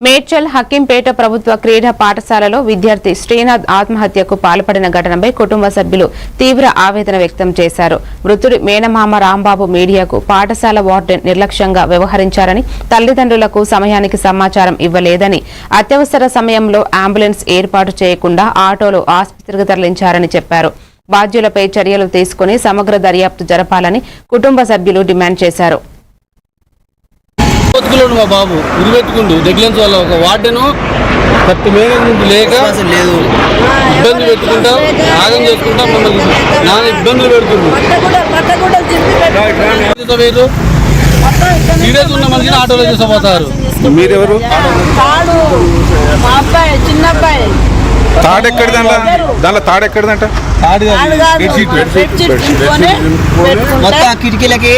మేడ్చల్ హక్కింపేట ప్రభుత్వ క్రీడా పాఠశాలలో విద్యార్థి శ్రీనాథ్ ఆత్మహత్యకు పాల్పడిన ఘటనపై కుటుంబ సభ్యులు తీవ్ర ఆవేదన వ్యక్తం చేశారు. మృతుడి మేనమామ రాంబాబు మీడియాకు పాఠశాల వార్డెన్ నిర్లక్ష్యంగా వ్యవహరించారని, తల్లిదండ్రులకు సమయానికి సమాచారం ఇవ్వలేదని, అత్యవసర సమయంలో అంబులెన్స్ ఏర్పాటు చేయకుండా ఆటోలో ఆసుపత్రికి తరలించారని చెప్పారు. బాధ్యులపై చర్యలు తీసుకుని సమగ్ర దర్యాప్తు జరపాలని కుటుంబ సభ్యులు డిమాండ్ చేశారు. మా బాబు ఉరిపెట్టుకుండు నెగ్లెన్స్ వల్ల ఒక వార్డెను 30 మేనేజ్మెంట్ లేక లేదు ఇబ్బంది పెట్టుకుంటా ఆగం చేసుకుంటా మమ్మల్ని నాన్న ఇబ్బందులు పెడుతుంది. సీరియస్ ఉన్న మనిషిని ఆటోలో తీసుకుపోతారు. మీరెవరు? తాడెక్కడ దాంట్లో తాడెక్కడదంట మొత్తం కిటికీలకి